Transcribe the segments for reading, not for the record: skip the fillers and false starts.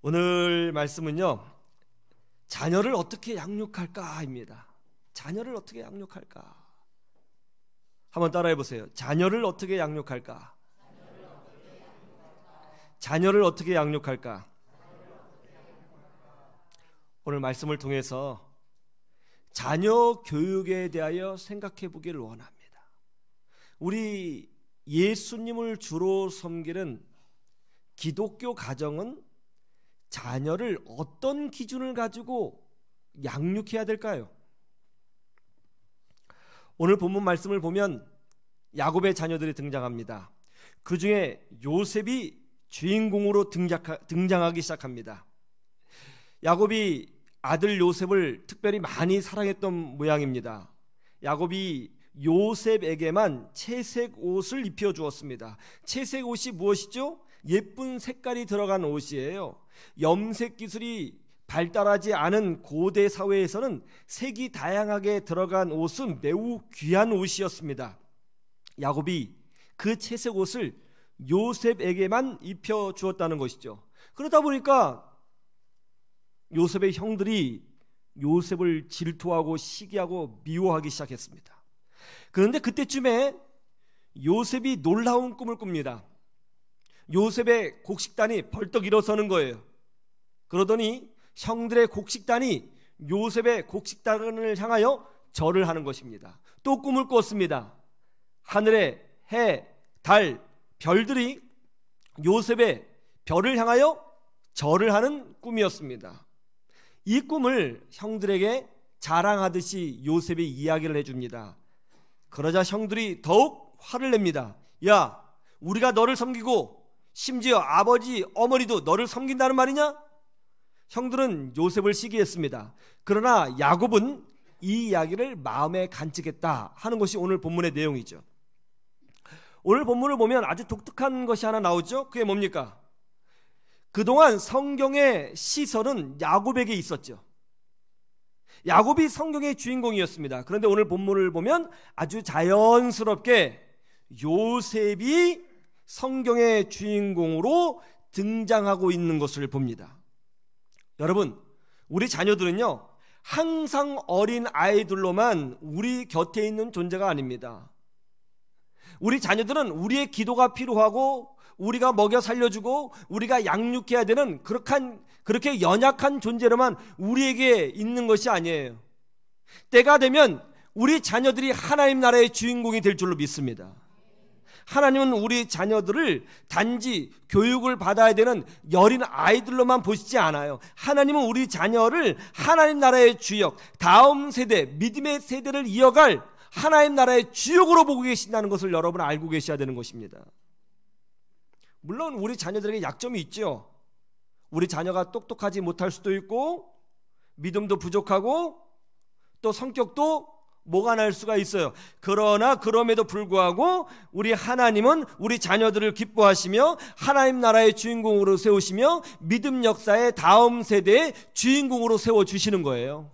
오늘 말씀은요, 자녀를 어떻게 양육할까입니다. 자녀를 어떻게 양육할까? 한번 따라해 보세요. 자녀를 어떻게 양육할까? 자녀를 어떻게 양육할까? 오늘 말씀을 통해서 자녀 교육에 대하여 생각해 보기를 원합니다. 우리 예수님을 주로 섬기는 기독교 가정은 자녀를 어떤 기준을 가지고 양육해야 될까요? 오늘 본문 말씀을 보면 야곱의 자녀들이 등장합니다. 그 중에 요셉이 주인공으로 등장하기 시작합니다. 야곱이 아들 요셉을 특별히 많이 사랑했던 모양입니다. 야곱이 요셉에게만 채색 옷을 입혀주었습니다. 채색 옷이 무엇이죠? 예쁜 색깔이 들어간 옷이에요. 염색 기술이 발달하지 않은 고대 사회에서는 색이 다양하게 들어간 옷은 매우 귀한 옷이었습니다. 야곱이 그 채색 옷을 요셉에게만 입혀주었다는 것이죠. 그러다 보니까 요셉의 형들이 요셉을 질투하고 시기하고 미워하기 시작했습니다. 그런데 그때쯤에 요셉이 놀라운 꿈을 꿉니다. 요셉의 곡식단이 벌떡 일어서는 거예요. 그러더니 형들의 곡식단이 요셉의 곡식단을 향하여 절을 하는 것입니다. 또 꿈을 꿨습니다. 하늘의 해, 달, 별들이 요셉의 별을 향하여 절을 하는 꿈이었습니다. 이 꿈을 형들에게 자랑하듯이 요셉이 이야기를 해줍니다. 그러자 형들이 더욱 화를 냅니다. 야, 우리가 너를 섬기고 심지어 아버지, 어머니도 너를 섬긴다는 말이냐? 형들은 요셉을 시기했습니다. 그러나 야곱은 이 이야기를 마음에 간직했다 하는 것이 오늘 본문의 내용이죠. 오늘 본문을 보면 아주 독특한 것이 하나 나오죠. 그게 뭡니까? 그동안 성경의 시설은 야곱에게 있었죠. 야곱이 성경의 주인공이었습니다. 그런데 오늘 본문을 보면 아주 자연스럽게 요셉이 성경의 주인공으로 등장하고 있는 것을 봅니다. 여러분, 우리 자녀들은요, 항상 어린 아이들로만 우리 곁에 있는 존재가 아닙니다. 우리 자녀들은 우리의 기도가 필요하고 우리가 먹여 살려주고 우리가 양육해야 되는 그렇게 연약한 존재로만 우리에게 있는 것이 아니에요. 때가 되면 우리 자녀들이 하나님 나라의 주인공이 될 줄로 믿습니다. 하나님은 우리 자녀들을 단지 교육을 받아야 되는 여린 아이들로만 보시지 않아요. 하나님은 우리 자녀를 하나님 나라의 주역, 다음 세대, 믿음의 세대를 이어갈 하나님 나라의 주역으로 보고 계신다는 것을 여러분 알고 계셔야 되는 것입니다. 물론 우리 자녀들에게 약점이 있죠. 우리 자녀가 똑똑하지 못할 수도 있고 믿음도 부족하고 또 성격도 모가 날 수가 있어요. 그러나 그럼에도 불구하고 우리 하나님은 우리 자녀들을 기뻐하시며 하나님 나라의 주인공으로 세우시며 믿음 역사의 다음 세대의 주인공으로 세워주시는 거예요.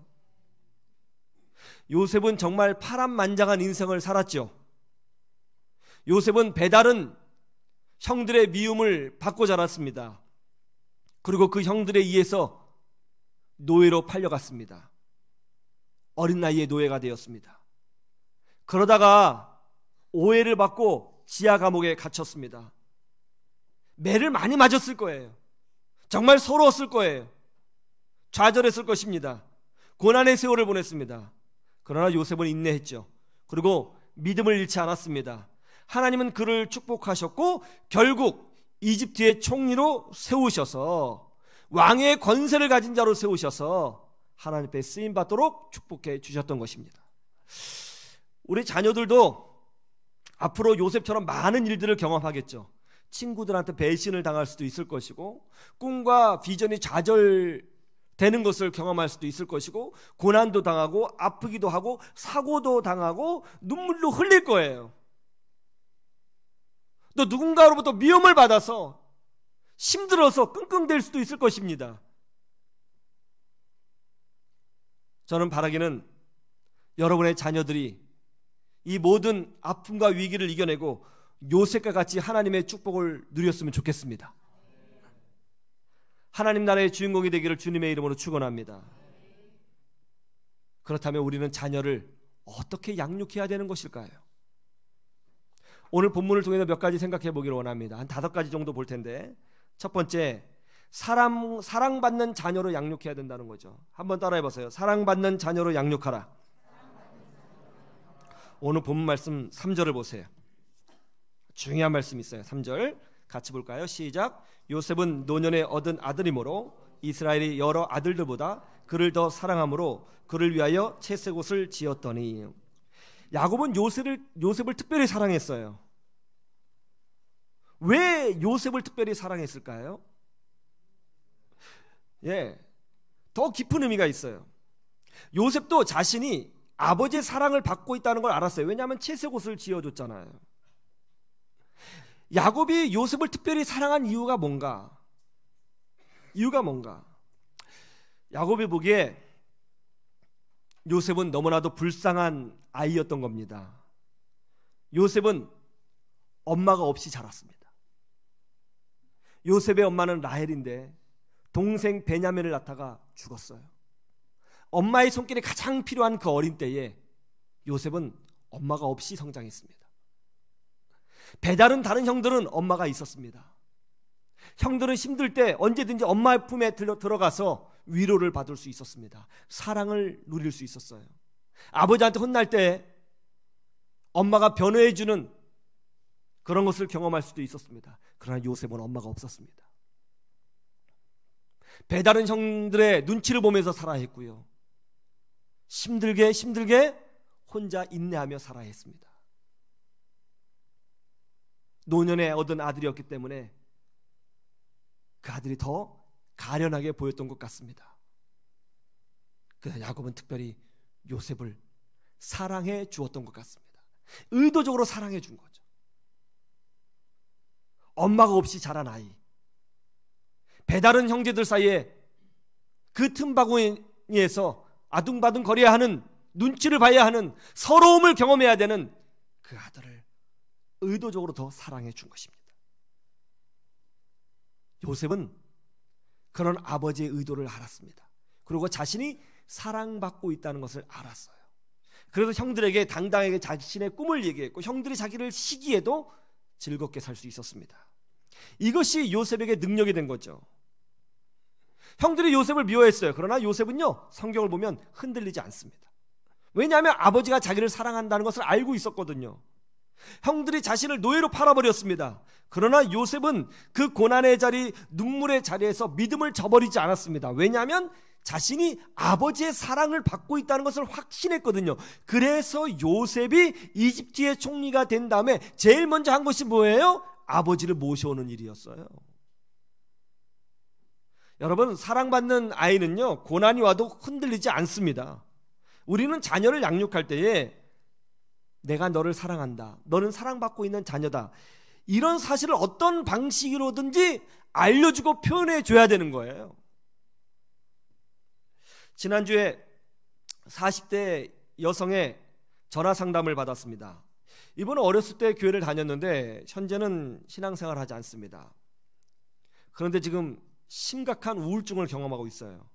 요셉은 정말 파란만장한 인생을 살았죠. 요셉은 배다른 형들의 미움을 받고 자랐습니다. 그리고 그 형들에 의해서 노예로 팔려갔습니다. 어린 나이에 노예가 되었습니다. 그러다가 오해를 받고 지하 감옥에 갇혔습니다. 매를 많이 맞았을 거예요. 정말 서러웠을 거예요. 좌절했을 것입니다. 고난의 세월을 보냈습니다. 그러나 요셉은 인내했죠. 그리고 믿음을 잃지 않았습니다. 하나님은 그를 축복하셨고 결국 이집트의 총리로 세우셔서 왕의 권세를 가진 자로 세우셔서 하나님 앞에 쓰임받도록 축복해 주셨던 것입니다. 우리 자녀들도 앞으로 요셉처럼 많은 일들을 경험하겠죠. 친구들한테 배신을 당할 수도 있을 것이고 꿈과 비전이 좌절되는 것을 경험할 수도 있을 것이고 고난도 당하고 아프기도 하고 사고도 당하고 눈물로 흘릴 거예요. 또 누군가로부터 미움을 받아서 힘들어서 끙끙댈 수도 있을 것입니다. 저는 바라기는 여러분의 자녀들이 이 모든 아픔과 위기를 이겨내고 요셉과 같이 하나님의 축복을 누렸으면 좋겠습니다. 하나님 나라의 주인공이 되기를 주님의 이름으로 축원합니다. 그렇다면 우리는 자녀를 어떻게 양육해야 되는 것일까요? 오늘 본문을 통해서 몇 가지 생각해 보기를 원합니다. 한 5가지 정도 볼 텐데, 첫 번째, 사랑받는 자녀로 양육해야 된다는 거죠. 한번 따라해 보세요. 사랑받는 자녀로 양육하라. 오늘 본문 말씀 3절을 보세요. 중요한 말씀이 있어요. 3절 같이 볼까요? 시작. 요셉은 노년에 얻은 아들이므로 이스라엘이 여러 아들들보다 그를 더 사랑함으로 그를 위하여 채색옷을 지었더니. 야곱은 요셉을 특별히 사랑했어요. 왜 요셉을 특별히 사랑했을까요? 더 깊은 의미가 있어요. 요셉도 자신이 아버지의 사랑을 받고 있다는 걸 알았어요. 왜냐하면 채색옷을 지어줬잖아요. 야곱이 요셉을 특별히 사랑한 이유가 뭔가? 야곱이 보기에 요셉은 너무나도 불쌍한 아이였던 겁니다. 요셉은 엄마가 없이 자랐습니다. 요셉의 엄마는 라헬인데 동생 베냐민을 낳다가 죽었어요. 엄마의 손길이 가장 필요한 그 어린 때에 요셉은 엄마가 없이 성장했습니다. 배다른 다른 형들은 엄마가 있었습니다. 형들은 힘들 때 언제든지 엄마의 품에 들어가서 위로를 받을 수 있었습니다. 사랑을 누릴 수 있었어요. 아버지한테 혼날 때 엄마가 변호해주는 그런 것을 경험할 수도 있었습니다. 그러나 요셉은 엄마가 없었습니다. 배다른 형들의 눈치를 보면서 살아야 했고요, 힘들게 혼자 인내하며 살아야 했습니다. 노년에 얻은 아들이었기 때문에 그 아들이 더 가련하게 보였던 것 같습니다. 그래서 야곱은 특별히 요셉을 사랑해 주었던 것 같습니다. 의도적으로 사랑해 준 거죠. 엄마가 없이 자란 아이, 배다른 형제들 사이에 그 틈바구니에서 아둥바둥 거려야 하는, 눈치를 봐야 하는, 서러움을 경험해야 되는 그 아들을 의도적으로 더 사랑해 준 것입니다. 요셉은 그런 아버지의 의도를 알았습니다. 그리고 자신이 사랑받고 있다는 것을 알았어요. 그래서 형들에게 당당하게 자신의 꿈을 얘기했고, 형들이 자기를 시기에도 즐겁게 살 수 있었습니다. 이것이 요셉에게 능력이 된 거죠. 형들이 요셉을 미워했어요. 그러나 요셉은요, 성경을 보면 흔들리지 않습니다. 왜냐하면 아버지가 자기를 사랑한다는 것을 알고 있었거든요. 형들이 자신을 노예로 팔아버렸습니다. 그러나 요셉은 그 고난의 자리, 눈물의 자리에서 믿음을 저버리지 않았습니다. 왜냐하면 자신이 아버지의 사랑을 받고 있다는 것을 확신했거든요. 그래서 요셉이 이집트의 총리가 된 다음에 제일 먼저 한 것이 뭐예요? 아버지를 모셔오는 일이었어요. 여러분, 사랑받는 아이는요, 고난이 와도 흔들리지 않습니다. 우리는 자녀를 양육할 때에 내가 너를 사랑한다, 너는 사랑받고 있는 자녀다, 이런 사실을 어떤 방식으로든지 알려주고 표현해 줘야 되는 거예요. 지난주에 40대 여성의 전화 상담을 받았습니다. 이분은 어렸을 때 교회를 다녔는데 현재는 신앙생활을 하지 않습니다. 그런데 지금 심각한 우울증을 경험하고 있어요.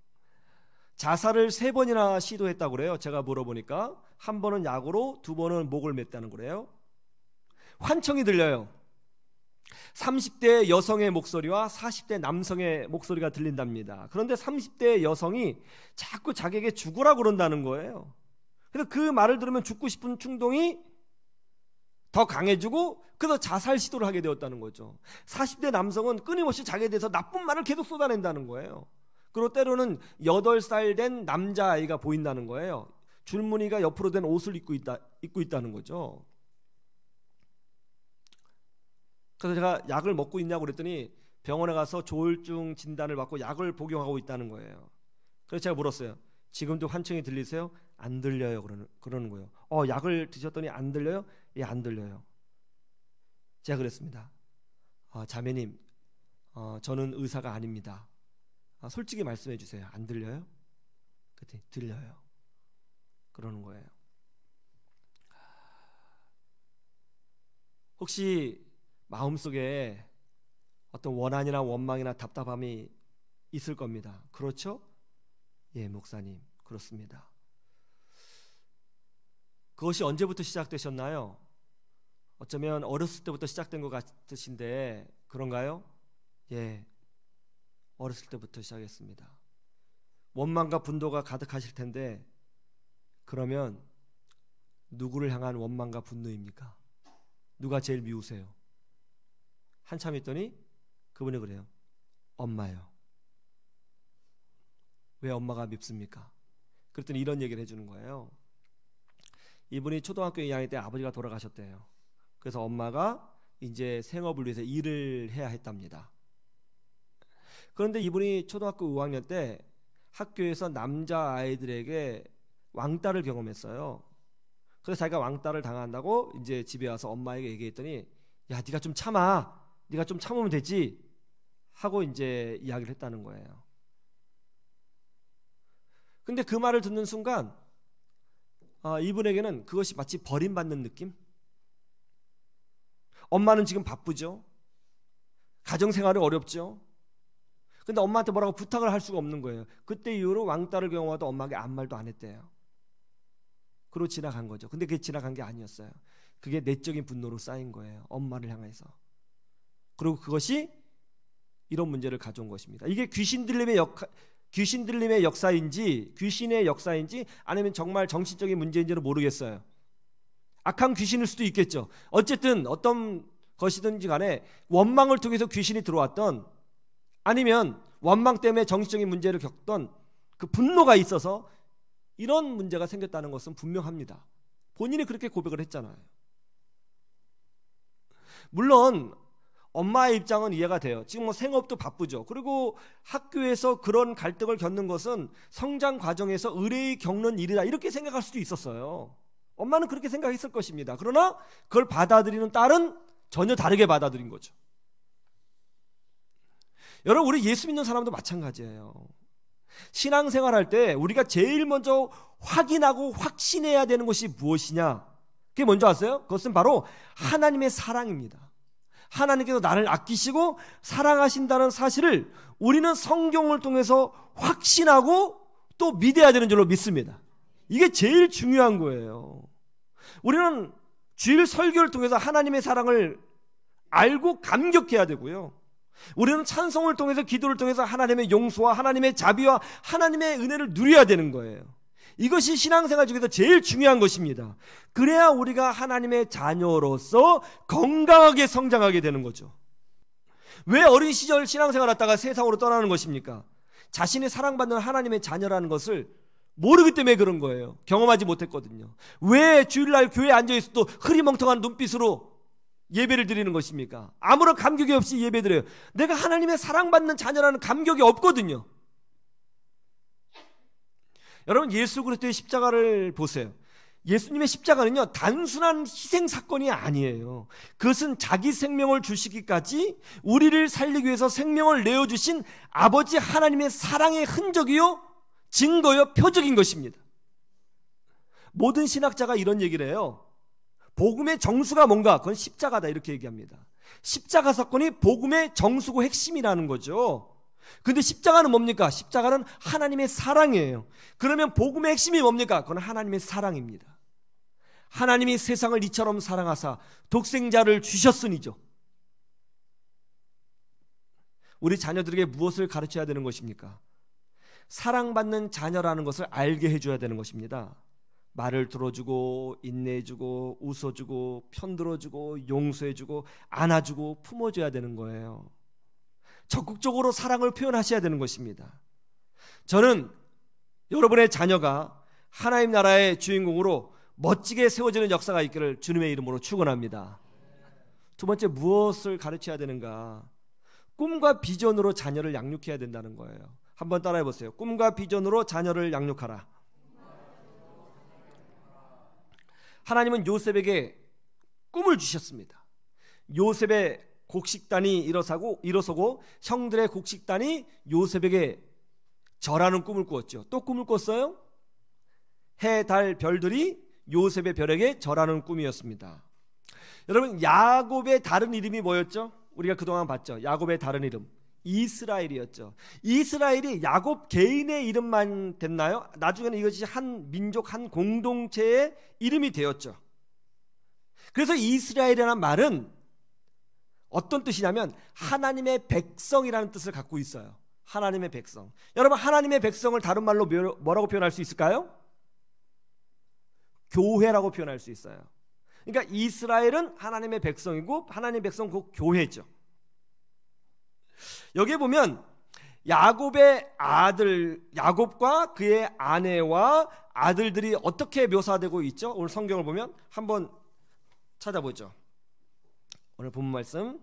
자살을 3번이나 시도했다고 그래요. 제가 물어보니까 한 번은 약으로, 2번은 목을 맸다는 거래요. 환청이 들려요. 30대 여성의 목소리와 40대 남성의 목소리가 들린답니다. 그런데 30대 여성이 자꾸 자기에게 죽으라고 그런다는 거예요. 그래서 그 말을 들으면 죽고 싶은 충동이 더 강해지고, 그래서 자살 시도를 하게 되었다는 거죠. 40대 남성은 끊임없이 자기에 대해서 나쁜 말을 계속 쏟아낸다는 거예요. 그리고 때로는 8살 된 남자아이가 보인다는 거예요. 줄무늬가 옆으로 된 옷을 입고 있다는 거죠. 그래서 제가 약을 먹고 있냐고 그랬더니 병원에 가서 조울증 진단을 받고 약을 복용하고 있다는 거예요. 그래서 제가 물었어요. 지금도 환청이 들리세요? 안 들려요. 그러는 거예요. 약을 드셨더니 안 들려요? 예, 안 들려요. 제가 그랬습니다. 자매님, 저는 의사가 아닙니다. 솔직히 말씀해 주세요. 안 들려요? 그랬더니 들려요. 그러는 거예요. 혹시 마음속에 어떤 원한이나 원망이나 답답함이 있을 겁니다. 그렇죠? 예, 목사님, 그렇습니다. 그것이 언제부터 시작되셨나요? 어쩌면 어렸을 때부터 시작된 것 같으신데 그런가요? 예, 어렸을 때부터 시작했습니다. 원망과 분노가 가득하실 텐데 그러면 누구를 향한 원망과 분노입니까? 누가 제일 미우세요? 한참 있더니 그분이 그래요. 엄마요. 왜 엄마가 밉습니까? 그랬더니 이런 얘기를 해주는 거예요. 이분이 초등학교 2학년 때 아버지가 돌아가셨대요. 그래서 엄마가 이제 생업을 위해서 일을 해야 했답니다. 그런데 이분이 초등학교 5학년 때 학교에서 남자아이들에게 왕따를 경험했어요. 그래서 자기가 왕따를 당한다고 이제 집에 와서 엄마에게 얘기했더니 야, 네가 좀 참아. 네가 좀 참으면 되지. 하고 이제 이야기를 했다는 거예요. 근데 그 말을 듣는 순간 이분에게는 그것이 마치 버림받는 느낌? 엄마는 지금 바쁘죠. 가정생활이 어렵죠. 근데 엄마한테 뭐라고 부탁을 할 수가 없는 거예요. 그때 이후로 왕따를 경험하다 엄마에게 아무 말도 안 했대요. 그러고 지나간 거죠. 근데 그게 지나간 게 아니었어요. 그게 내적인 분노로 쌓인 거예요. 엄마를 향해서. 그리고 그것이 이런 문제를 가져온 것입니다. 이게 귀신 들림의 역사인지 귀신의 역사인지 아니면 정말 정신적인 문제인지는 모르겠어요. 악한 귀신일 수도 있겠죠. 어쨌든 어떤 것이든지 간에 원망을 통해서 귀신이 들어왔던 아니면 원망 때문에 정신적인 문제를 겪던 그 분노가 있어서 이런 문제가 생겼다는 것은 분명합니다. 본인이 그렇게 고백을 했잖아요. 물론 엄마의 입장은 이해가 돼요. 지금 뭐 생업도 바쁘죠. 그리고 학교에서 그런 갈등을 겪는 것은 성장 과정에서 의뢰이 겪는 일이다 이렇게 생각할 수도 있었어요. 엄마는 그렇게 생각했을 것입니다. 그러나 그걸 받아들이는 딸은 전혀 다르게 받아들인 거죠. 여러분, 우리 예수 믿는 사람도 마찬가지예요. 신앙생활할 때 우리가 제일 먼저 확인하고 확신해야 되는 것이 무엇이냐? 그게 뭔지 아세요? 그것은 바로 하나님의 사랑입니다. 하나님께서 나를 아끼시고 사랑하신다는 사실을 우리는 성경을 통해서 확신하고 또 믿어야 되는 줄로 믿습니다. 이게 제일 중요한 거예요. 우리는 주일 설교를 통해서 하나님의 사랑을 알고 감격해야 되고요. 우리는 찬송을 통해서 기도를 통해서 하나님의 용서와 하나님의 자비와 하나님의 은혜를 누려야 되는 거예요. 이것이 신앙생활 중에서 제일 중요한 것입니다. 그래야 우리가 하나님의 자녀로서 건강하게 성장하게 되는 거죠. 왜 어린 시절 신앙생활 하다가 세상으로 떠나는 것입니까? 자신이 사랑받는 하나님의 자녀라는 것을 모르기 때문에 그런 거예요. 경험하지 못했거든요. 왜 주일날 교회에 앉아있어도 흐리멍텅한 눈빛으로 예배를 드리는 것입니까? 아무런 감격이 없이 예배드려요. 내가 하나님의 사랑받는 자녀라는 감격이 없거든요. 여러분, 예수 그리스도의 십자가를 보세요. 예수님의 십자가는요, 단순한 희생 사건이 아니에요. 그것은 자기 생명을 주시기까지 우리를 살리기 위해서 생명을 내어주신 아버지 하나님의 사랑의 흔적이요, 증거요, 표적인 것입니다. 모든 신학자가 이런 얘기를 해요. 복음의 정수가 뭔가? 그건 십자가다 이렇게 얘기합니다. 십자가 사건이 복음의 정수고 핵심이라는 거죠. 근데 십자가는 뭡니까? 십자가는 하나님의 사랑이에요. 그러면 복음의 핵심이 뭡니까? 그건 하나님의 사랑입니다. 하나님이 세상을 이처럼 사랑하사 독생자를 주셨으니죠. 우리 자녀들에게 무엇을 가르쳐야 되는 것입니까? 사랑받는 자녀라는 것을 알게 해줘야 되는 것입니다. 말을 들어주고 인내해주고 웃어주고 편들어주고 용서해주고 안아주고 품어줘야 되는 거예요. 적극적으로 사랑을 표현하셔야 되는 것입니다. 저는 여러분의 자녀가 하나님 나라의 주인공으로 멋지게 세워지는 역사가 있기를 주님의 이름으로 축원합니다. 두 번째, 무엇을 가르쳐야 되는가? 꿈과 비전으로 자녀를 양육해야 된다는 거예요. 한번 따라해 보세요. 꿈과 비전으로 자녀를 양육하라. 하나님은 요셉에게 꿈을 주셨습니다. 요셉의 곡식단이 일어서고 형들의 곡식단이 요셉에게 절하는 꿈을 꾸었죠. 또 꿈을 꿨어요? 해, 달, 별들이 요셉의 별에게 절하는 꿈이었습니다. 여러분, 야곱의 다른 이름이 뭐였죠? 우리가 그동안 봤죠. 야곱의 다른 이름 이스라엘이었죠. 이스라엘이 야곱 개인의 이름만 됐나요? 나중에는 이것이 한 민족, 한 공동체의 이름이 되었죠. 그래서 이스라엘이라는 말은 어떤 뜻이냐면 하나님의 백성이라는 뜻을 갖고 있어요. 하나님의 백성. 여러분, 하나님의 백성을 다른 말로 뭐라고 표현할 수 있을까요? 교회라고 표현할 수 있어요. 그러니까 이스라엘은 하나님의 백성이고 하나님의 백성 곧 교회죠. 여기에 보면 야곱의 아들, 야곱과 그의 아내와 아들들이 어떻게 묘사되고 있죠? 오늘 성경을 보면 한번 찾아보죠. 오늘 본문 말씀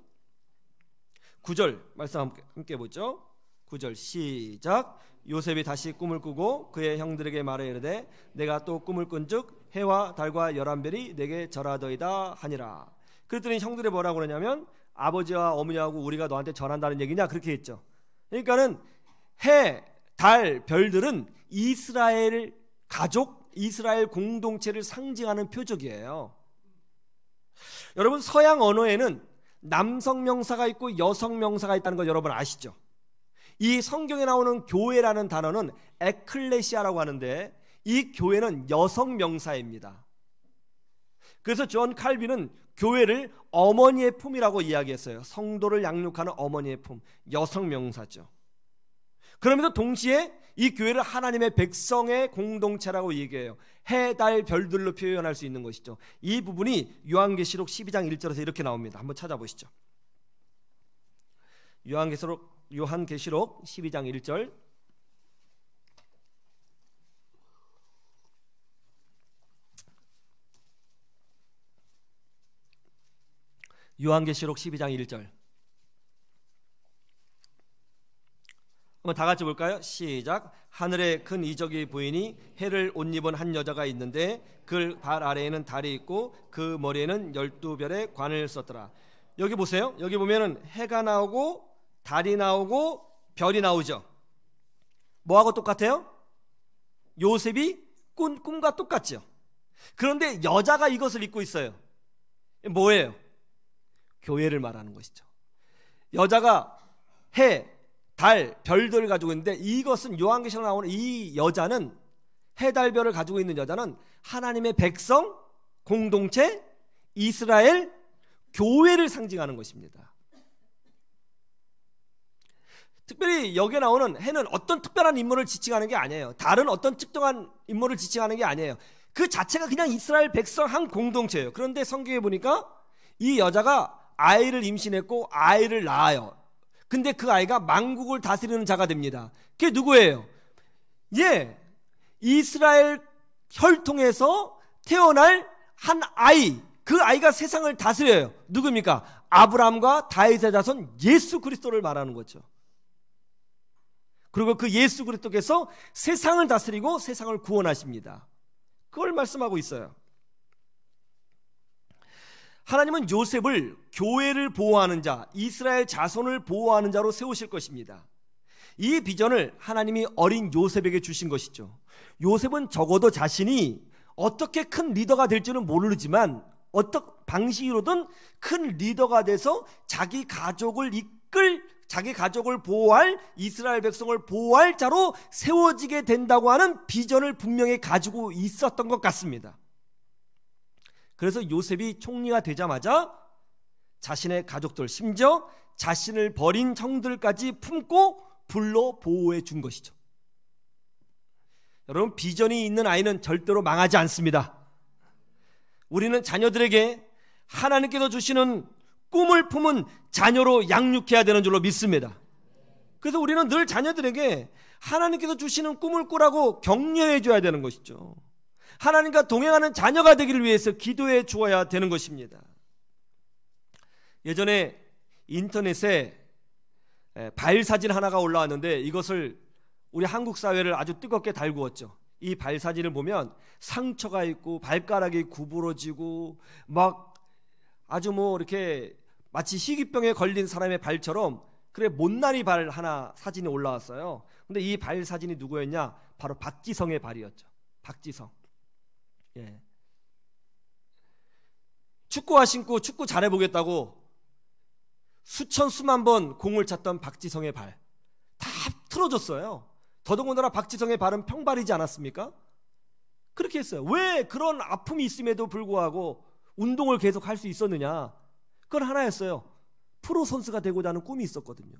9절 말씀 함께 보죠. 9절 시작. 요셉이 다시 꿈을 꾸고 그의 형들에게 말해 이르되 내가 또 꿈을 꾼즉 해와 달과 11별이 내게 절하더이다 하니라. 그랬더니 형들이 뭐라고 그러냐면 아버지와 어머니하고 우리가 너한테 절한다는 얘기냐 그렇게 했죠. 그러니까는 해, 달, 별들은 이스라엘 가족, 이스라엘 공동체를 상징하는 표적이에요. 여러분, 서양 언어에는 남성 명사가 있고 여성 명사가 있다는 거 여러분 아시죠? 이 성경에 나오는 교회라는 단어는 에클레시아라고 하는데 이 교회는 여성 명사입니다. 그래서 존 칼빈은 교회를 어머니의 품이라고 이야기했어요. 성도를 양육하는 어머니의 품, 여성 명사죠. 그러면서 동시에 이 교회를 하나님의 백성의 공동체라고 얘기해요. 해, 달, 별들로 표현할 수 있는 것이죠. 이 부분이 요한계시록 12장 1절에서 이렇게 나옵니다. 한번 찾아보시죠. 요한계시록 12장 1절. 요한계시록 12장 1절. 한번 다 같이 볼까요? 시작. 하늘에 큰 이적이 보이니 해를 옷 입은 한 여자가 있는데 그 발 아래에는 달이 있고 그 머리에는 12별의 관을 썼더라. 여기 보세요. 여기 보면은 해가 나오고 달이 나오고 별이 나오죠. 뭐하고 똑같아요? 요셉이 꾼 꿈과 똑같죠. 그런데 여자가 이것을 입고 있어요. 뭐예요? 교회를 말하는 것이죠. 여자가 해, 달, 별들을 가지고 있는데 이것은 요한계시록에 나오는 이 여자는 해, 달, 별을 가지고 있는 여자는 하나님의 백성, 공동체, 이스라엘, 교회를 상징하는 것입니다. 특별히 여기에 나오는 해는 어떤 특별한 인물을 지칭하는 게 아니에요. 달은 어떤 특정한 인물을 지칭하는 게 아니에요. 그 자체가 그냥 이스라엘 백성 한 공동체예요. 그런데 성경에 보니까 이 여자가 아이를 임신했고 아이를 낳아요. 근데 그 아이가 만국을 다스리는 자가 됩니다. 그게 누구예요? 예, 이스라엘 혈통에서 태어날 한 아이. 그 아이가 세상을 다스려요. 누굽니까? 아브라함과 다윗의 자손 예수 그리스도를 말하는 거죠. 그리고 그 예수 그리스도께서 세상을 다스리고 세상을 구원하십니다. 그걸 말씀하고 있어요. 하나님은 요셉을 교회를 보호하는 자, 이스라엘 자손을 보호하는 자로 세우실 것입니다. 이 비전을 하나님이 어린 요셉에게 주신 것이죠. 요셉은 적어도 자신이 어떻게 큰 리더가 될지는 모르지만 어떤 방식으로든 큰 리더가 돼서 자기 가족을 자기 가족을 보호할, 이스라엘 백성을 보호할 자로 세워지게 된다고 하는 비전을 분명히 가지고 있었던 것 같습니다. 그래서 요셉이 총리가 되자마자 자신의 가족들, 심지어 자신을 버린 형들까지 품고 불러 보호해 준 것이죠. 여러분, 비전이 있는 아이는 절대로 망하지 않습니다. 우리는 자녀들에게 하나님께서 주시는 꿈을 품은 자녀로 양육해야 되는 줄로 믿습니다. 그래서 우리는 늘 자녀들에게 하나님께서 주시는 꿈을 꾸라고 격려해 줘야 되는 것이죠. 하나님과 동행하는 자녀가 되기를 위해서 기도해 주어야 되는 것입니다. 예전에 인터넷에 발사진 하나가 올라왔는데 이것을 우리 한국 사회를 아주 뜨겁게 달구었죠. 이 발사진을 보면 상처가 있고 발가락이 구부러지고 막 아주 이렇게 마치 희귀병에 걸린 사람의 발처럼 그래 못난이 발 하나 사진이 올라왔어요. 근데 이 발 사진이 누구였냐? 바로 박지성의 발이었죠. 박지성. 예. 축구화 신고 축구 잘해보겠다고 수천 수만 번 공을 찼던 박지성의 발 다 틀어졌어요. 더더군다나 박지성의 발은 평발이지 않았습니까? 그렇게 했어요. 왜 그런 아픔이 있음에도 불구하고 운동을 계속 할 수 있었느냐? 그건 하나였어요. 프로 선수가 되고자 하는 꿈이 있었거든요.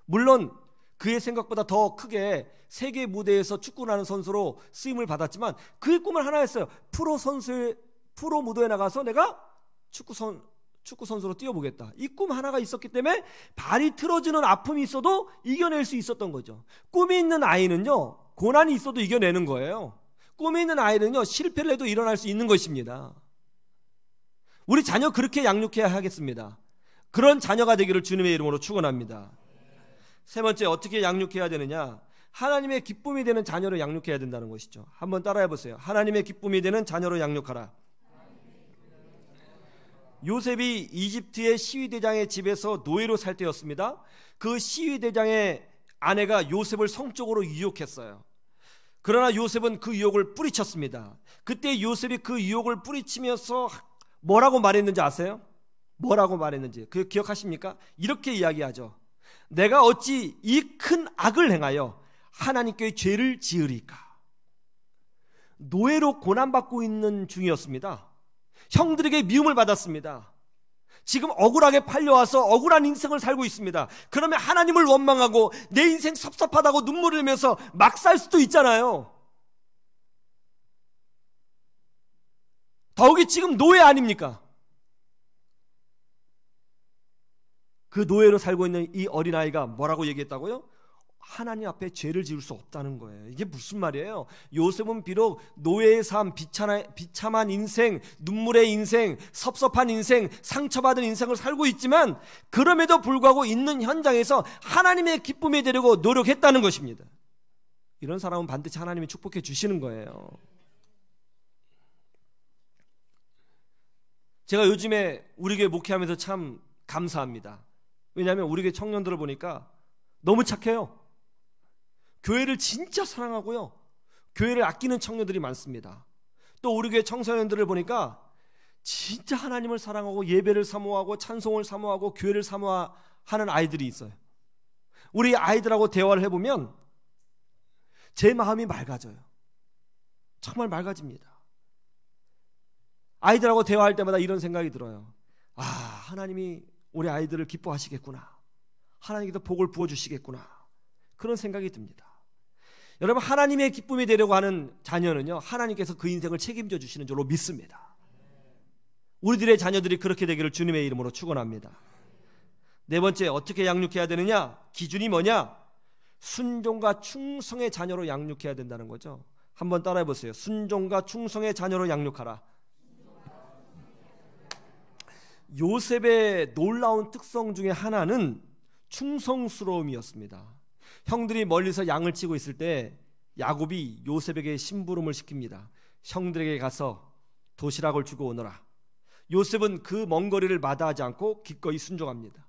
물론 그의 생각보다 더 크게 세계 무대에서 축구를 하는 선수로 쓰임을 받았지만 그의 꿈은 하나였어요. 프로 무대에 나가서 내가 축구 선수로 뛰어보겠다. 이 꿈 하나가 있었기 때문에 발이 틀어지는 아픔이 있어도 이겨낼 수 있었던 거죠. 꿈이 있는 아이는요, 고난이 있어도 이겨내는 거예요. 꿈이 있는 아이는요, 실패를 해도 일어날 수 있는 것입니다. 우리 자녀 그렇게 양육해야 하겠습니다. 그런 자녀가 되기를 주님의 이름으로 축원합니다. 세 번째, 어떻게 양육해야 되느냐? 하나님의 기쁨이 되는 자녀로 양육해야 된다는 것이죠. 한번 따라해 보세요. 하나님의 기쁨이 되는 자녀로 양육하라. 요셉이 이집트의 시위대장의 집에서 노예로 살 때였습니다. 그 시위대장의 아내가 요셉을 성적으로 유혹했어요. 그러나 요셉은 그 유혹을 뿌리쳤습니다. 그때 요셉이 그 유혹을 뿌리치면서 뭐라고 말했는지 아세요? 뭐라고 말했는지 그 기억하십니까? 이렇게 이야기하죠. 내가 어찌 이 큰 악을 행하여 하나님께 죄를 지으리까? 노예로 고난받고 있는 중이었습니다. 형들에게 미움을 받았습니다. 지금 억울하게 팔려와서 억울한 인생을 살고 있습니다. 그러면 하나님을 원망하고 내 인생 섭섭하다고 눈물을 흘리면서 막 살 수도 있잖아요. 더욱이 지금 노예 아닙니까? 그 노예로 살고 있는 이 어린아이가 뭐라고 얘기했다고요? 하나님 앞에 죄를 지을 수 없다는 거예요. 이게 무슨 말이에요? 요셉은 비록 노예의 삶, 비참한 인생, 눈물의 인생, 섭섭한 인생, 상처받은 인생을 살고 있지만 그럼에도 불구하고 있는 현장에서 하나님의 기쁨이 되려고 노력했다는 것입니다. 이런 사람은 반드시 하나님이 축복해 주시는 거예요. 제가 요즘에 우리 교회 목회하면서 참 감사합니다. 왜냐하면 우리 교회 청년들을 보니까 너무 착해요. 교회를 진짜 사랑하고요, 교회를 아끼는 청년들이 많습니다. 또 우리 교회 청소년들을 보니까 진짜 하나님을 사랑하고 예배를 사모하고 찬송을 사모하고 교회를 사모하는 아이들이 있어요. 우리 아이들하고 대화를 해보면 제 마음이 맑아져요. 정말 맑아집니다. 아이들하고 대화할 때마다 이런 생각이 들어요. 아, 하나님이 우리 아이들을 기뻐하시겠구나. 하나님께서 복을 부어주시겠구나. 그런 생각이 듭니다. 여러분, 하나님의 기쁨이 되려고 하는 자녀는요, 하나님께서 그 인생을 책임져 주시는 줄로 믿습니다. 우리들의 자녀들이 그렇게 되기를 주님의 이름으로 축원합니다. 네 번째, 어떻게 양육해야 되느냐? 기준이 뭐냐? 순종과 충성의 자녀로 양육해야 된다는 거죠. 한번 따라해 보세요. 순종과 충성의 자녀로 양육하라. 요셉의 놀라운 특성 중에 하나는 충성스러움이었습니다. 형들이 멀리서 양을 치고 있을 때 야곱이 요셉에게 심부름을 시킵니다. 형들에게 가서 도시락을 주고 오너라. 요셉은 그 먼 거리를 마다하지 않고 기꺼이 순종합니다.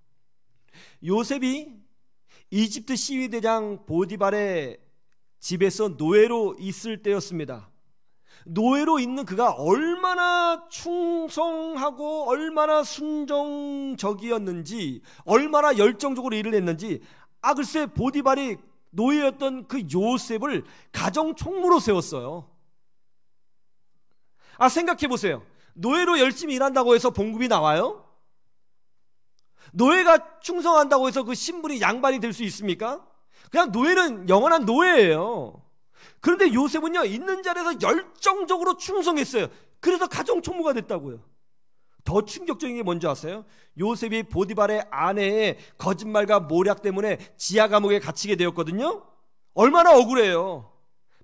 요셉이 이집트 시위대장 보디발의 집에서 노예로 있을 때였습니다. 노예로 있는 그가 얼마나 충성하고 얼마나 순종적이었는지, 얼마나 열정적으로 일을 했는지, 글쎄 보디발이 노예였던 그 요셉을 가정 총무로 세웠어요. 생각해 보세요. 노예로 열심히 일한다고 해서 봉급이 나와요? 노예가 충성한다고 해서 그 신분이 양반이 될 수 있습니까? 그냥 노예는 영원한 노예예요. 그런데 요셉은요, 있는 자리에서 열정적으로 충성했어요. 그래서 가정 총무가 됐다고요. 더 충격적인 게 뭔지 아세요? 요셉이 보디발의 아내의 거짓말과 모략 때문에 지하 감옥에 갇히게 되었거든요. 얼마나 억울해요.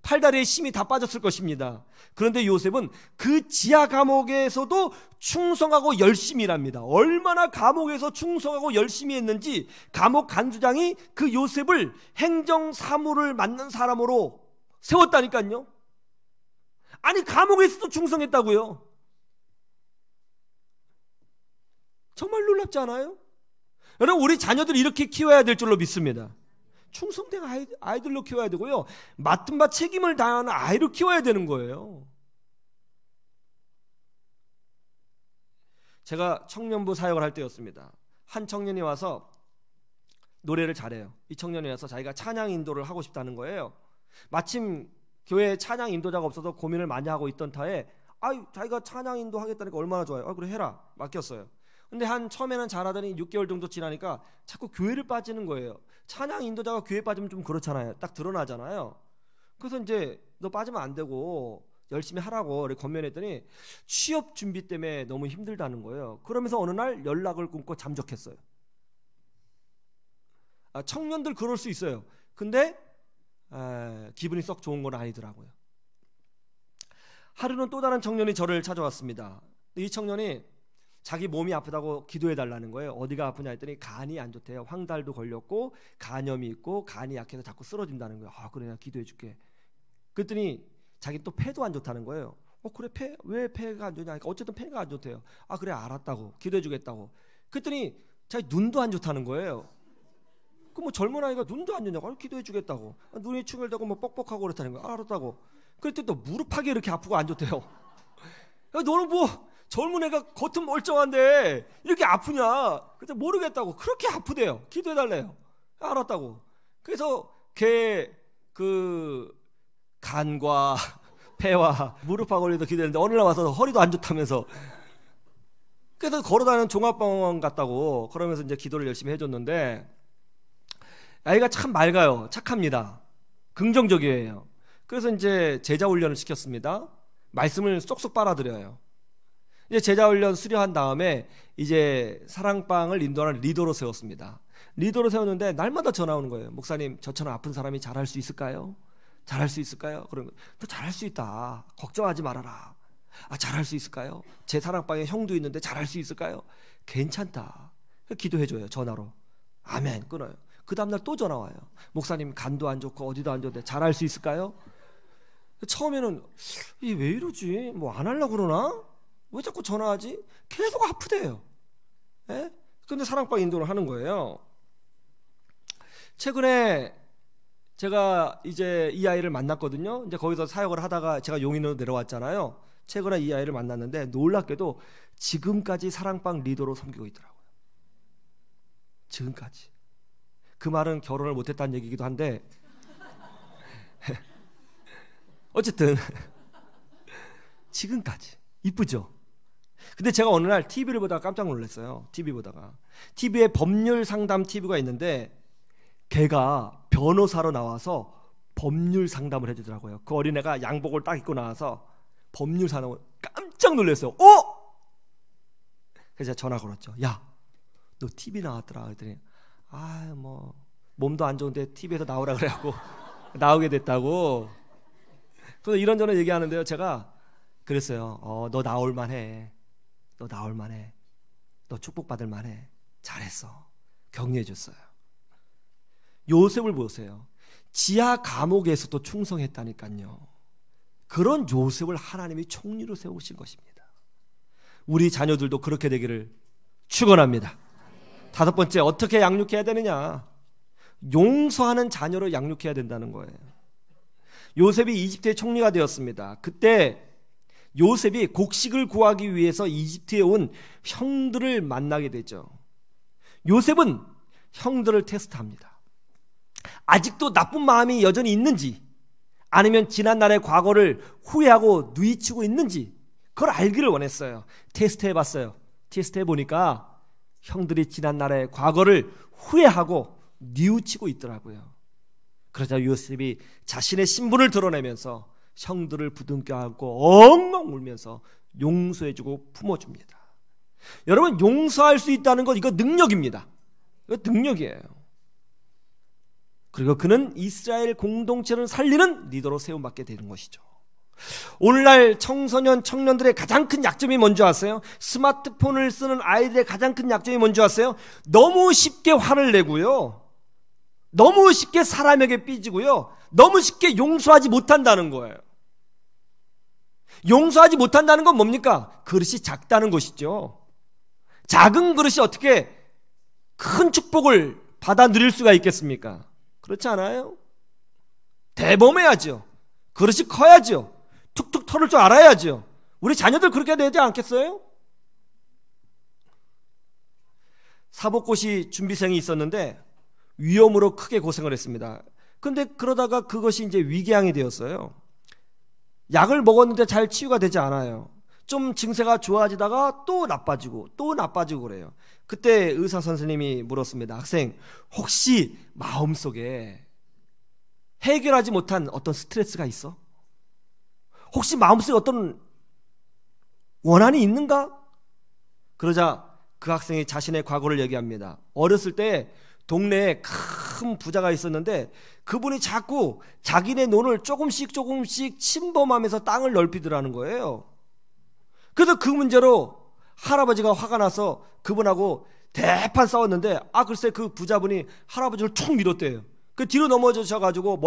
팔다리에 힘이 다 빠졌을 것입니다. 그런데 요셉은 그 지하 감옥에서도 충성하고 열심히 일합니다. 얼마나 감옥에서 충성하고 열심히 했는지 감옥 간수장이 그 요셉을 행정사무를 맡는 사람으로 세웠다니까요. 아니, 감옥에서도 충성했다고요. 정말 놀랍지 않아요? 여러분, 우리 자녀들 이렇게 키워야 될 줄로 믿습니다. 충성된 아이들로 키워야 되고요, 맡은 바 책임을 다하는 아이로 키워야 되는 거예요. 제가 청년부 사역을 할 때였습니다. 한 청년이 와서 노래를 잘해요. 이 청년이 와서 자기가 찬양 인도를 하고 싶다는 거예요. 마침 교회에 찬양 인도자가 없어서 고민을 많이 하고 있던 터에 자기가 찬양 인도 하겠다니까 얼마나 좋아요. 그래 해라. 맡겼어요. 근데 처음에는 잘하더니 6개월 정도 지나니까 자꾸 교회를 빠지는 거예요. 찬양 인도자가 교회 빠지면 좀 그렇잖아요. 딱 드러나잖아요. 그래서 이제 너 빠지면 안 되고 열심히 하라고 이렇게 권면했더니 취업 준비 때문에 너무 힘들다는 거예요. 그러면서 어느 날 연락을 끊고 잠적했어요. 청년들 그럴 수 있어요. 근데 기분이 썩 좋은 건 아니더라고요. 하루는 또 다른 청년이 저를 찾아왔습니다. 이 청년이 자기 몸이 아프다고 기도해 달라는 거예요. 어디가 아프냐 했더니 간이 안 좋대요. 황달도 걸렸고 간염이 있고 간이 약해서 자꾸 쓰러진다는 거예요. 그래 내가 기도해 줄게. 그랬더니 자기 또 폐도 안 좋다는 거예요. 그래 왜 폐가 안 좋냐? 어쨌든 폐가 안 좋대요. 그래 알았다고 기도해 주겠다고. 그랬더니 자기 눈도 안 좋다는 거예요. 뭐 젊은 아이가 눈도 안 좋냐고 기도해 주겠다고. 눈이 충혈되고 뭐 뻑뻑하고 그렇다는 거예요. 알았다고. 그랬더니 또 무릎팍이 이렇게 아프고 안 좋대요. 너는 뭐 젊은 애가 겉은 멀쩡한데 이렇게 아프냐? 그래서 모르겠다고. 그렇게 아프대요. 기도해 달래요. 알았다고. 그래서 걔 간과 폐와 무릎팍 걸려도 기도했는데 어느 날 와서 허리도 안 좋다면서. 그래서 걸어다니는 종합병원 갔다고. 그러면서 이제 기도를 열심히 해줬는데 아이가 참 맑아요. 착합니다. 긍정적이에요. 그래서 이제 제자 훈련을 시켰습니다. 말씀을 쏙쏙 빨아들여요. 이제 제자 훈련 수료한 다음에 이제 사랑방을 인도하는 리더로 세웠습니다. 리더로 세웠는데 날마다 전화 오는 거예요. 목사님, 저처럼 아픈 사람이 잘할 수 있을까요? 잘할 수 있을까요? 그러면 너 잘할 수 있다. 걱정하지 말아라. 잘할 수 있을까요? 제 사랑방에 형도 있는데 잘할 수 있을까요? 괜찮다. 기도해줘요. 전화로. 아멘. 끊어요. 그 다음날 또 전화 와요. 목사님 간도 안 좋고 어디도 안 좋은데 잘할 수 있을까요? 처음에는 왜 이러지? 뭐 안 하려고 그러나? 왜 자꾸 전화하지? 계속 아프대요. 근데 사랑방 인도를 하는 거예요. 최근에 제가 이제 이 아이를 만났거든요. 이제 거기서 사역을 하다가 제가 용인으로 내려왔잖아요. 최근에 이 아이를 만났는데 놀랍게도 지금까지 사랑방 리더로 섬기고 있더라고요. 지금까지. 그 말은 결혼을 못했다는 얘기기도 한데 어쨌든 지금까지. 이쁘죠? 근데 제가 어느 날 TV를 보다가 깜짝 놀랐어요. TV에 법률 상담 TV가 있는데 걔가 변호사로 나와서 법률 상담을 해주더라고요. 그 어린애가 양복을 딱 입고 나와서 법률 상담을 깜짝 놀랐어요. 그래서 제가 전화 걸었죠. 야, 너 TV 나왔더라. 그랬더니 뭐 몸도 안 좋은데 TV에서 나오라 그래갖고 나오게 됐다고. 그래서 이런저런 얘기하는데요. 제가 그랬어요. 너 나올 만해. 너 축복받을 만해. 잘했어. 격려해 줬어요. 요셉을 보세요. 지하 감옥에서도 충성했다니까요. 그런 요셉을 하나님이 총리로 세우신 것입니다. 우리 자녀들도 그렇게 되기를 축원합니다. 5번째, 어떻게 양육해야 되느냐? 용서하는 자녀로 양육해야 된다는 거예요. 요셉이 이집트의 총리가 되었습니다. 그때 요셉이 곡식을 구하기 위해서 이집트에 온 형들을 만나게 되죠. 요셉은 형들을 테스트합니다. 아직도 나쁜 마음이 여전히 있는지, 아니면 지난날의 과거를 후회하고 누이치고 있는지 그걸 알기를 원했어요. 테스트해봤어요. 테스트해보니까 형들이 지난날의 과거를 후회하고 뉘우치고 있더라고요. 그러자 요셉이 자신의 신분을 드러내면서 형들을 부둥켜 안고 엉엉 울면서 용서해주고 품어줍니다. 여러분, 용서할 수 있다는 것, 이거 능력입니다. 이거 능력이에요. 그리고 그는 이스라엘 공동체를 살리는 리더로 세움받게 되는 것이죠. 오늘날 청소년, 청년들의 가장 큰 약점이 뭔지 아세요? 스마트폰을 쓰는 아이들의 가장 큰 약점이 뭔지 아세요? 너무 쉽게 화를 내고요, 너무 쉽게 사람에게 삐지고요, 너무 쉽게 용서하지 못한다는 거예요. 용서하지 못한다는 건 뭡니까? 그릇이 작다는 것이죠. 작은 그릇이 어떻게 큰 축복을 받아 누릴 수가 있겠습니까? 그렇지 않아요? 대범해야죠. 그릇이 커야죠. 툭툭 털을 줄 알아야죠. 우리 자녀들 그렇게 되지 않겠어요? 사복고시 준비생이 있었는데 위염으로 크게 고생을 했습니다. 근데 그러다가 그것이 이제 위궤양이 되었어요. 약을 먹었는데 잘 치유가 되지 않아요. 좀 증세가 좋아지다가 또 나빠지고 그래요. 그때 의사 선생님이 물었습니다. 학생, 혹시 마음속에 해결하지 못한 어떤 스트레스가 있어? 혹시 마음속에 어떤 원한이 있는가? 그러자 그 학생이 자신의 과거를 얘기합니다. 어렸을 때 동네에 큰 부자가 있었는데 그분이 자꾸 자기네 논을 조금씩 침범하면서 땅을 넓히더라는 거예요. 그래서 그 문제로 할아버지가 화가 나서 그분하고 대판 싸웠는데 글쎄 그 부자분이 할아버지를 툭 밀었대요. 그 뒤로 넘어져가지고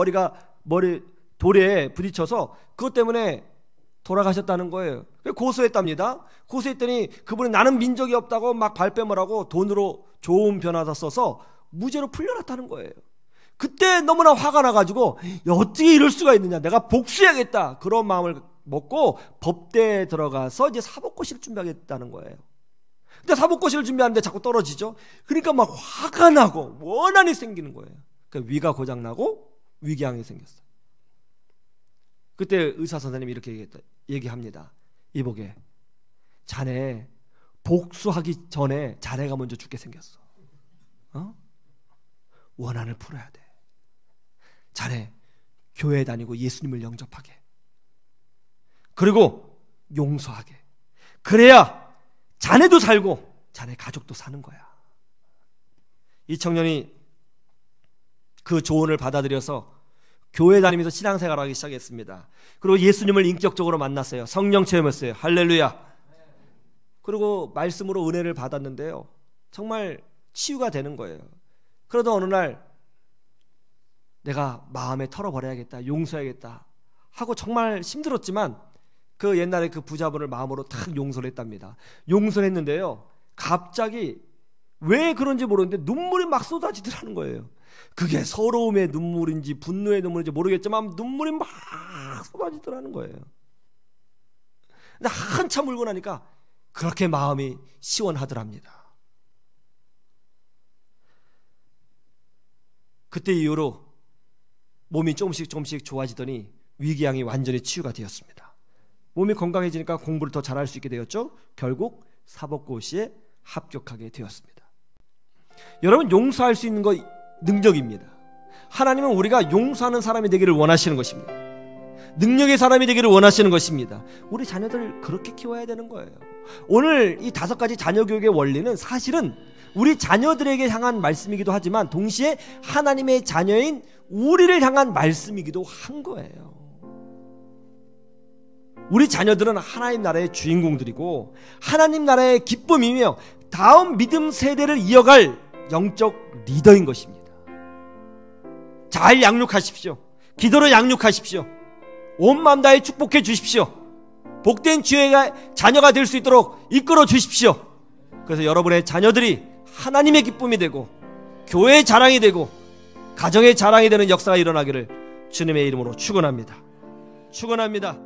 돌에 부딪혀서 그것 때문에 돌아가셨다는 거예요. 고소했답니다. 고소했더니 그분이 나는 민족이 없다고 막 발뺌을 하고 돈으로 좋은 변호사 써서 무죄로 풀려났다는 거예요. 그때 너무나 화가 나가지고 어떻게 이럴 수가 있느냐, 내가 복수해야겠다, 그런 마음을 먹고 법대에 들어가서 이제 사법고시를 준비하겠다는 거예요. 근데 사법고시를 준비하는데 자꾸 떨어지죠. 그러니까 막 화가 나고 원한이 생기는 거예요. 그러니까 위가 고장나고 위궤양이 생겼어요. 그때 의사 선생님이 이렇게 얘기합니다. 이보게, 자네 복수하기 전에 자네가 먼저 죽게 생겼어. 원한을 풀어야 돼. 자네 교회 다니고 예수님을 영접하게, 그리고 용서하게. 그래야 자네도 살고 자네 가족도 사는 거야. 이 청년이 그 조언을 받아들여서 교회 다니면서 신앙생활을 하기 시작했습니다. 그리고 예수님을 인격적으로 만났어요. 성령 체험했어요. 할렐루야. 그리고 말씀으로 은혜를 받았는데요, 정말 치유가 되는 거예요. 그러다 어느 날 내가 마음에 털어버려야겠다, 용서해야겠다 하고 정말 힘들었지만 그 옛날에 그 부자분을 마음으로 탁 용서를 했답니다. 용서를 했는데요, 갑자기 왜 그런지 모르는데 눈물이 막 쏟아지더라는 거예요. 그게 서러움의 눈물인지 분노의 눈물인지 모르겠지만 눈물이 막 쏟아지더라는 거예요. 근데 한참 울고 나니까 그렇게 마음이 시원하더랍니다. 그때 이후로 몸이 조금씩 좋아지더니 위궤양이 완전히 치유가 되었습니다. 몸이 건강해지니까 공부를 더 잘할 수 있게 되었죠. 결국 사법고시에 합격하게 되었습니다. 여러분, 용서할 수 있는 거 능력입니다. 하나님은 우리가 용서하는 사람이 되기를 원하시는 것입니다. 능력의 사람이 되기를 원하시는 것입니다. 우리 자녀들 그렇게 키워야 되는 거예요. 오늘 이 5가지 자녀 교육의 원리는 사실은 우리 자녀들에게 향한 말씀이기도 하지만 동시에 하나님의 자녀인 우리를 향한 말씀이기도 한 거예요. 우리 자녀들은 하나님 나라의 주인공들이고 하나님 나라의 기쁨이며 다음 믿음 세대를 이어갈 영적 리더인 것입니다. 잘 양육하십시오. 기도로 양육하십시오. 온 마음 다해 축복해 주십시오. 복된 자녀가 될 수 있도록 이끌어 주십시오. 그래서 여러분의 자녀들이 하나님의 기쁨이 되고 교회의 자랑이 되고 가정의 자랑이 되는 역사가 일어나기를 주님의 이름으로 축원합니다. 축원합니다.